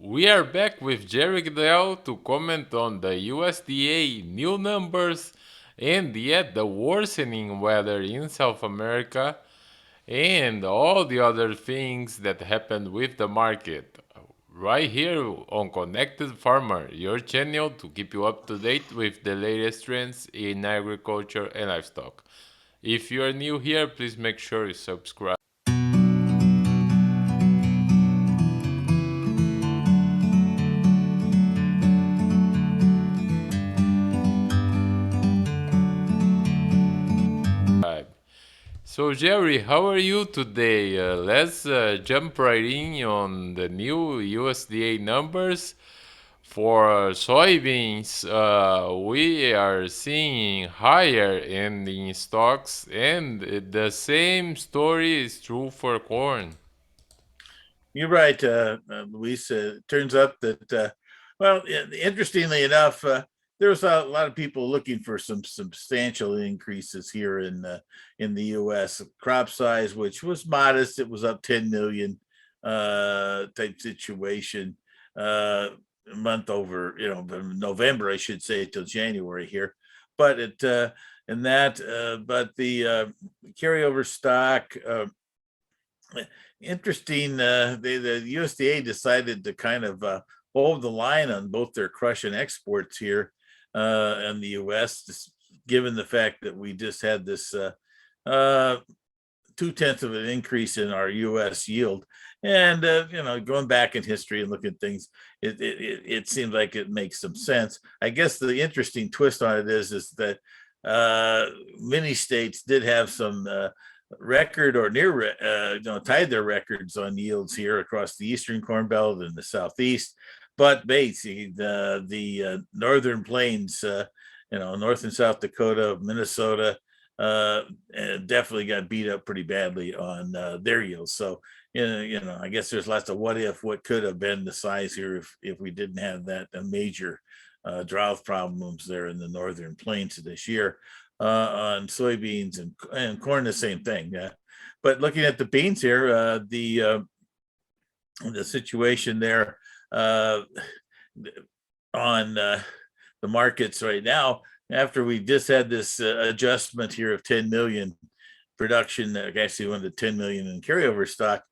We are back with Jerry Gidel to comment on the USDA new numbers and yet the worsening weather in South America and all the other things that happened with the market. Right here on Connected Farmer, your channel to keep you up to date with the latest trends in agriculture and livestock. If you are new here, please make sure you subscribe. So Jerry, how are you today? Let's jump right in on the new USDA numbers for soybeans. We are seeing higher ending stocks, and the same story is true for corn. You're right, Luis. It turns out that, interestingly enough, there was a lot of people looking for some substantial increases here in the U.S. Crop size, which was modest, it was up 10 million type situation, month over, from November, I should say, till January here. But it and that, but the carryover stock. Interesting. The USDA decided to kind of hold the line on both their crush and exports here in the U.S., just given the fact that we just had this 2/10 of an increase in our U.S. yield. And going back in history and looking at things, it seems like it makes some sense. I guess the interesting twist on it is that many states did have some record or near tied their records on yields here across the eastern corn belt and the southeast, but basically the northern plains, North and South Dakota, Minnesota, definitely got beat up pretty badly on their yields. So I guess there's lots of what could have been the size here if we didn't have that major drought problems there in the northern plains this year. On soybeans and corn, the same thing. But looking at the beans here, the situation there on the markets right now, after we just had this adjustment here of 10 million production, actually went to 10 million in carryover stock,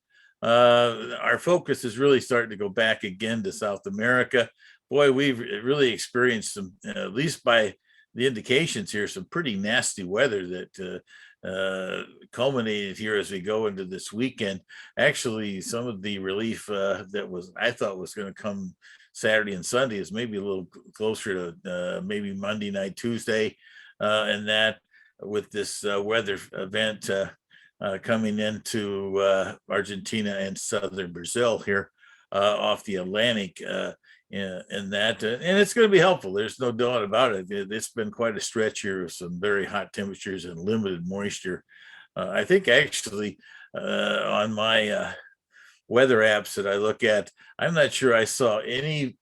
our focus is really starting to go back again to South America. Boy, we've really experienced some, at least by the indications here, some pretty nasty weather that culminated here as we go into this weekend. Actually, some of the relief that I thought was going to come Saturday and Sunday is maybe a little closer to maybe Monday night, Tuesday, and that with this weather event coming into Argentina and southern Brazil here off the Atlantic. And that, and it's going to be helpful. There's no doubt about it. It's been quite a stretch here of some very hot temperatures and limited moisture. I think actually on my weather apps that I look at, I'm not sure I saw any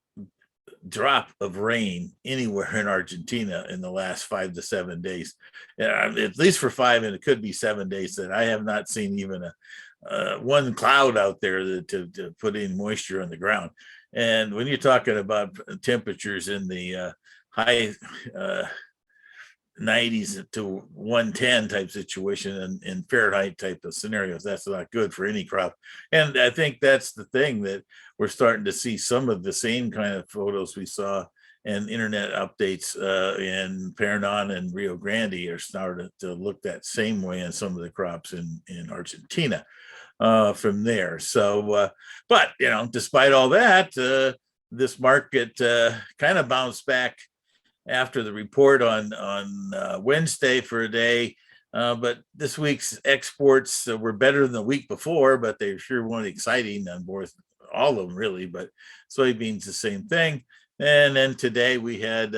drop of rain anywhere in Argentina in the last 5 to 7 days, at least for 5, and it could be 7 days, that I have not seen even a one cloud out there to put in moisture on the ground. And when you're talking about temperatures in the high 90s to 110 type situation in Fahrenheit type of scenarios, that's not good for any crop. And I think that's the thing, that we're starting to see some of the same kind of photos we saw and internet updates in Paraná and Rio Grande are starting to look that same way in some of the crops in Argentina from there. So, but despite all that, this market kind of bounced back after the report on Wednesday for a day. But this week's exports were better than the week before, but they sure weren't exciting on both, all of them really. But soybeans, the same thing. And then today we had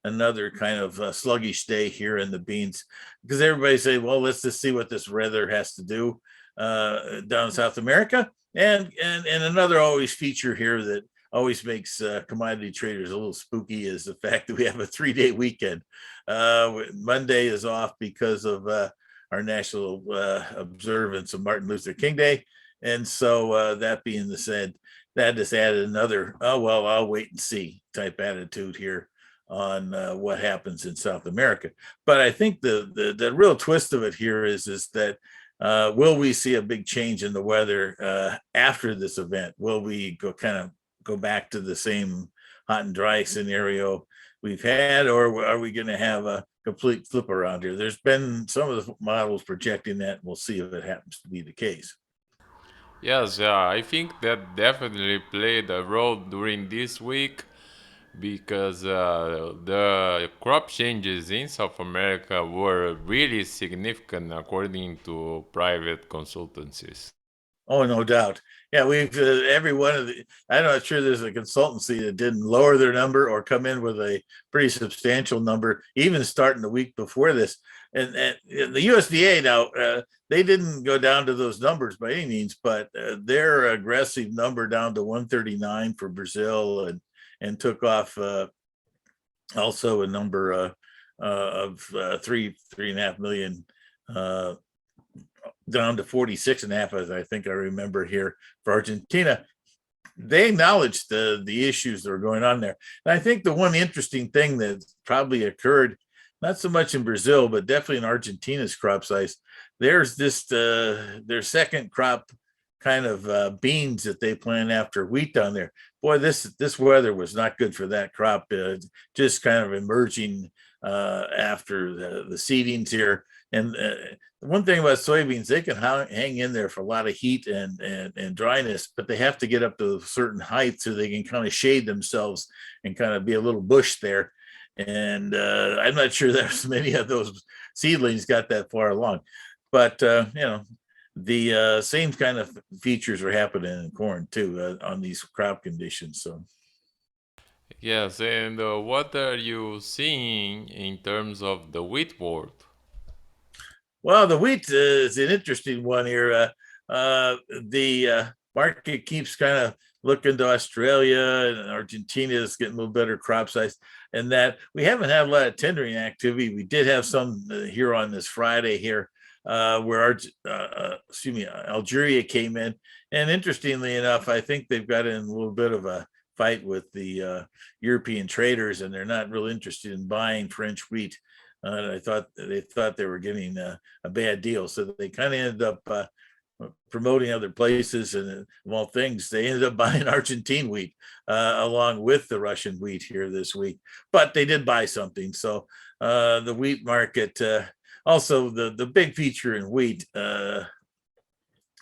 another kind of sluggish day here in the beans, because everybody say, well, let's just see what this weather has to do down in South America. And another always feature here that always makes commodity traders a little spooky is the fact that we have a 3-day weekend. Monday is off because of our national observance of Martin Luther King Day. And so that being said, that just added another, oh, well, I'll wait and see type attitude here on what happens in South America. But I think the real twist of it here is that will we see a big change in the weather after this event? Will we go back to the same hot and dry scenario we've had, or are we going to have a complete flip around here? There's been some of the models projecting that. We'll see if it happens to be the case. Yes, yeah, I think that definitely played a role during this week because the crop changes in South America were really significant according to private consultancies. Oh, no doubt. Yeah, we've every one of the. I'm not sure there's a consultancy that didn't lower their number or come in with a pretty substantial number, even starting the week before this. And the USDA now, they didn't go down to those numbers by any means, but their aggressive number down to 139 for Brazil and took off also a number of 3.5 million. Down to 46 and a half, as I think I remember here for Argentina. They acknowledged the issues that were going on there. And I think the one interesting thing that probably occurred, not so much in Brazil, but definitely in Argentina's crop size, there's this their second crop kind of beans that they plant after wheat down there. Boy, this weather was not good for that crop. Just kind of emerging after the seedings here. And one thing about soybeans, they can hang in there for a lot of heat and dryness, but they have to get up to a certain height so they can kind of shade themselves and kind of be a little bush there. And I'm not sure there's many of those seedlings got that far along, but the same kind of features are happening in corn too on these crop conditions. So. Yes, and what are you seeing in terms of the wheat world? Well, the wheat is an interesting one here. The market keeps kind of looking to Australia, and Argentina is getting a little better crop size. And that we haven't had a lot of tendering activity. We did have some here on this Friday here, where Algeria came in. And interestingly enough, I think they've got in a little bit of a fight with the European traders, and they're not real interested in buying French wheat. I thought they were getting a bad deal, so they kind of ended up promoting other places, and of all things, they ended up buying Argentine wheat along with the Russian wheat here this week. But they did buy something, so the wheat market. Also, the big feature in wheat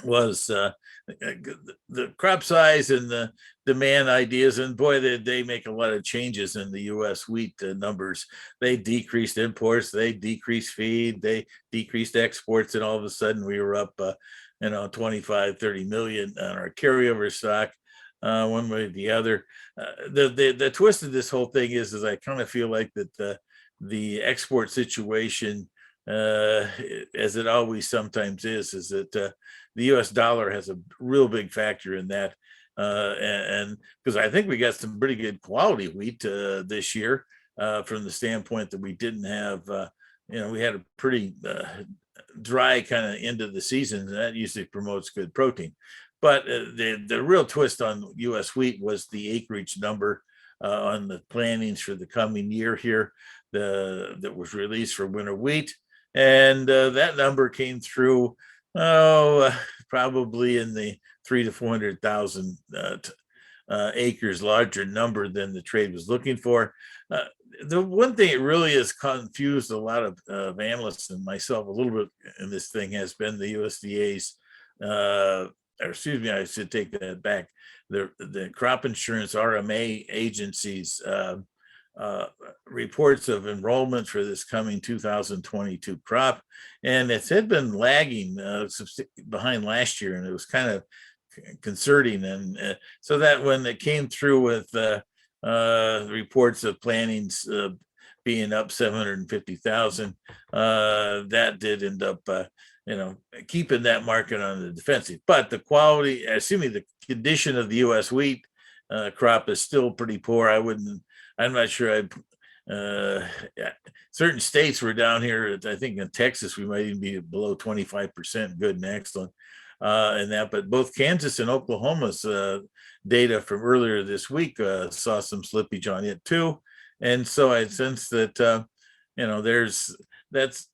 was the crop size and the demand ideas. And boy, they make a lot of changes in the U.S. wheat numbers. They decreased imports, they decreased feed, they decreased exports, and all of a sudden we were up 25, 30 million on our carryover stock. One way or the other. The twist of this whole thing is I kind of feel like that the export situation, as it always sometimes is that the U.S. dollar has a real big factor in that. And because I think we got some pretty good quality wheat this year from the standpoint that we didn't have, we had a pretty dry kind of end of the season, and that usually promotes good protein. But the real twist on U.S. wheat was the acreage number on the plantings for the coming year here that was released for winter wheat. And that number came through, probably in the 300,000 to 400,000 acres larger number than the trade was looking for. The one thing it really has confused a lot of analysts and myself a little bit in this thing has been the USDA's, or excuse me, I should take that back. The crop insurance RMA agencies reports of enrollment for this coming 2022 crop, and it had been lagging behind last year, and it was kind of concerning. And so that when it came through with reports of plantings being up 750,000, that did end up keeping that market on the defensive. But the quality, assuming the condition of the U.S. wheat crop is still pretty poor, I'm not sure certain states were down here. I think in Texas, we might even be below 25% good and excellent. and that. But both Kansas and Oklahoma's data from earlier this week saw some slippage on it too. And so I sense that that's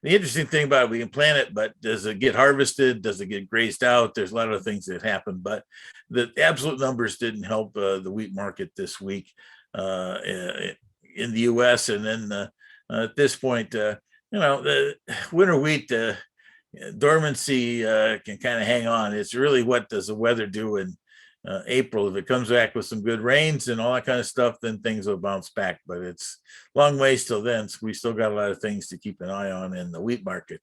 the interesting thing about it. We can plant it, but does it get harvested? Does it get grazed out? There's a lot of things that happen, but the absolute numbers didn't help the wheat market this week in the U.S. And then at this point, the winter wheat dormancy can kind of hang on. It's really what does the weather do in April. If it comes back with some good rains and all that kind of stuff, then things will bounce back. But it's long ways till then. So we still got a lot of things to keep an eye on in the wheat market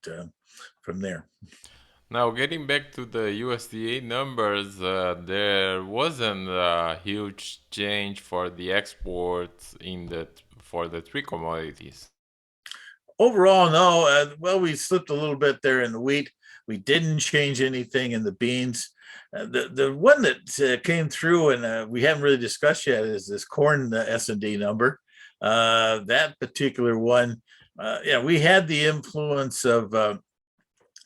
from there. Now, getting back to the USDA numbers, there wasn't a huge change for the exports for the three commodities. Overall, no. Well, we slipped a little bit there in the wheat. We didn't change anything in the beans. The one that came through and we haven't really discussed yet is this corn S&D number. That particular one, we had the influence of a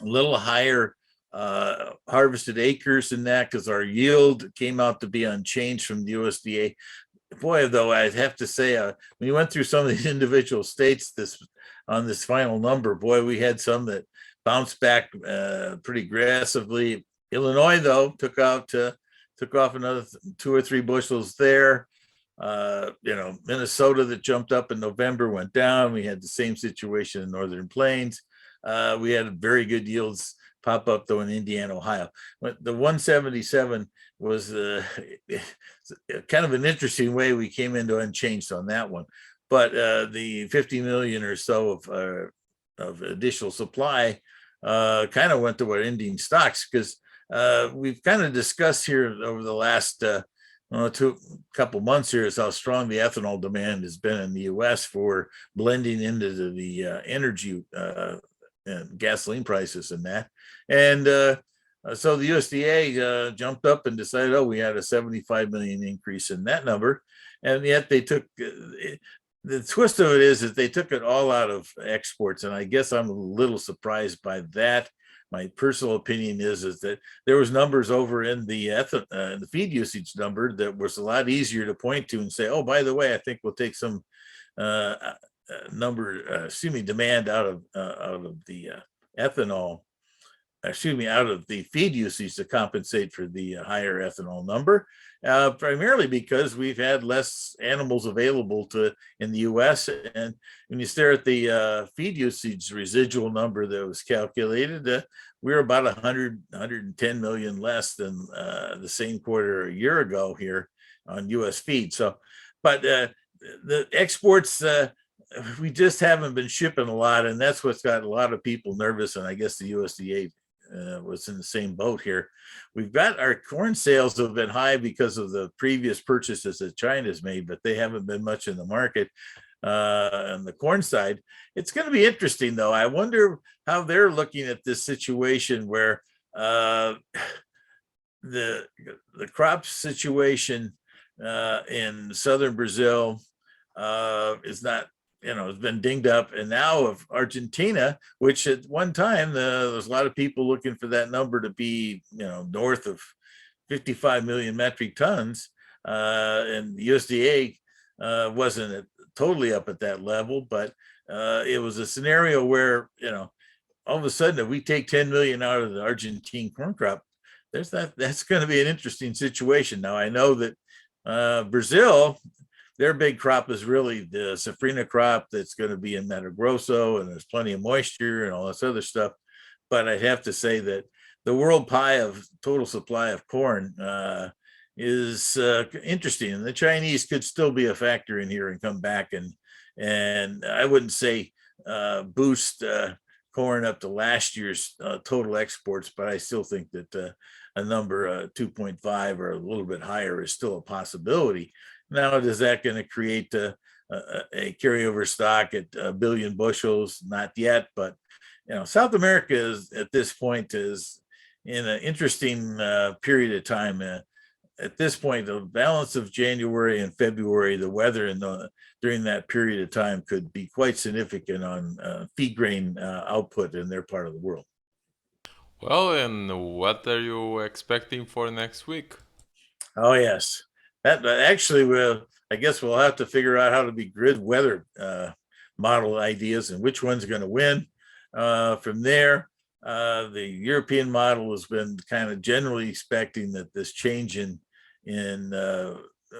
little higher harvested acres in that because our yield came out to be unchanged from the USDA. Boy, though, I'd have to say, when you went through some of these individual states on this final number, boy, we had some that bounced back pretty aggressively. Illinois, though, took off another 2 or 3 bushels there. Minnesota that jumped up in November went down. We had the same situation in Northern Plains. We had very good yields pop up though in Indiana, Ohio. The 177 was kind of an interesting way we came into unchanged on that one. But the 50 million or so of additional supply kind of went to our ending stocks because we've kind of discussed here over the last couple months here is how strong the ethanol demand has been in the U.S. for blending into the energy and gasoline prices and that. And so the USDA jumped up and decided, we had a 75 million increase in that number. And yet they took, the twist of it is that they took it all out of exports. And I guess I'm a little surprised by that. My personal opinion is that there was numbers over in the feed usage number that was a lot easier to point to and say, by the way, I think we'll take some demand out of the ethanol, out of the feed usage to compensate for the higher ethanol number, primarily because we've had less animals available in the U.S. And when you stare at the feed usage residual number that was calculated, we're about 110 million less than the same quarter a year ago here on U.S. feed. So, but the exports, we just haven't been shipping a lot, and that's what's got a lot of people nervous. And I guess the USDA was in the same boat here. We've got our corn sales have been high because of the previous purchases that China's made, but they haven't been much in the market on the corn side. It's going to be interesting, though. I wonder how they're looking at this situation where the crop situation in southern Brazil is not, has been dinged up. And now of Argentina, which at one time, there's a lot of people looking for that number to be, north of 55 million metric tons. And the USDA wasn't totally up at that level, but it was a scenario where, all of a sudden, if we take 10 million out of the Argentine corn crop, that's going to be an interesting situation. Now, I know that Brazil, their big crop is really the safrinha crop that's going to be in Mato Grosso, and there's plenty of moisture and all this other stuff. But I have to say that the world pie of total supply of corn is interesting, and the Chinese could still be a factor in here and come back, and I wouldn't say boost corn up to last year's total exports, but I still think that a number 2.5 or a little bit higher is still a possibility. Now, is that going to create a carryover stock at 1 billion bushels? Not yet, but South America is at this point is in an interesting period of time. At this point, the balance of January and February, the weather during that period of time could be quite significant on feed grain output in their part of the world. Well, and what are you expecting for next week? Oh yes, that actually will. I guess we'll have to figure out how to be grid weather model ideas and which one's going to win. From there, the European model has been kind of generally expecting that this change in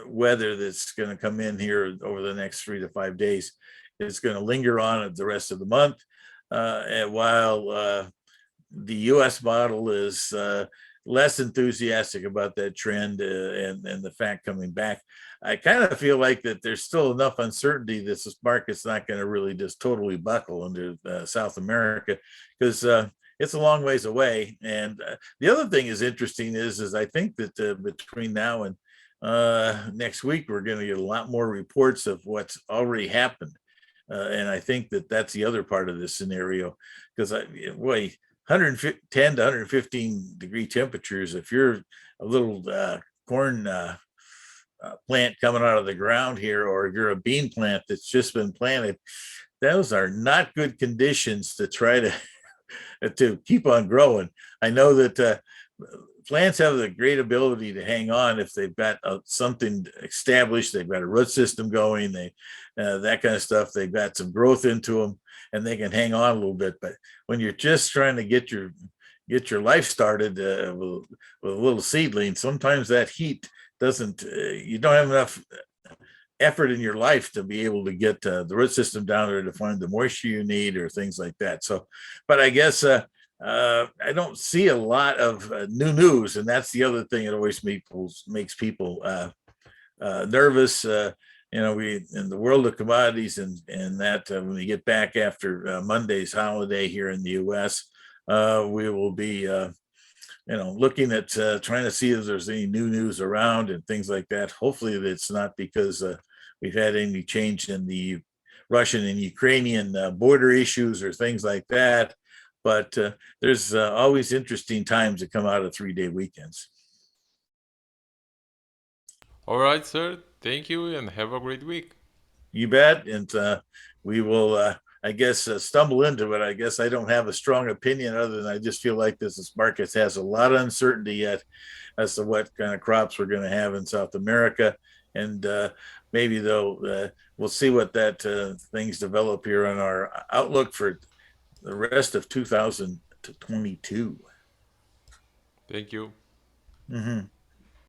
weather that's going to come in here over the next 3 to 5 days is going to linger on the rest of the month. And while the U.S. model is less enthusiastic about that trend and the fact coming back. I kind of feel like that there's still enough uncertainty that this market's not going to really just totally buckle under South America because it's a long ways away. And the other thing is interesting is I think that between now and next week we're going to get a lot more reports of what's already happened. And I think that that's the other part of this scenario because boy, 110 to 115-degree temperatures. If you're a little corn plant coming out of the ground here, or if you're a bean plant that's just been planted, those are not good conditions to try to keep on growing. I know that plants have the great ability to hang on if they've got something established, they've got a root system going, they that kind of stuff. They've got some growth into them, and they can hang on a little bit. But when you're just trying to get your life started with a little seedling, sometimes that heat doesn't. You don't have enough effort in your life to be able to get the root system down there to find the moisture you need or things like that. So, but I guess I don't see a lot of new news, and that's the other thing that always makes people nervous. We in the world of commodities and that when we get back after Monday's holiday here in the U.S., we will be looking at trying to see if there's any new news around and things like that. Hopefully, it's not because we've had any change in the Russian and Ukrainian border issues or things like that. But there's always interesting times that come out of 3-day weekends. All right, sir. Thank you and have a great week. You bet. And we will, I guess, stumble into it. I guess I don't have a strong opinion other than I just feel like this market has a lot of uncertainty yet as to what kind of crops we're going to have in South America. And maybe, though, we'll see what that things develop here on our outlook for the rest of 2022. Thank you. Mm-hmm.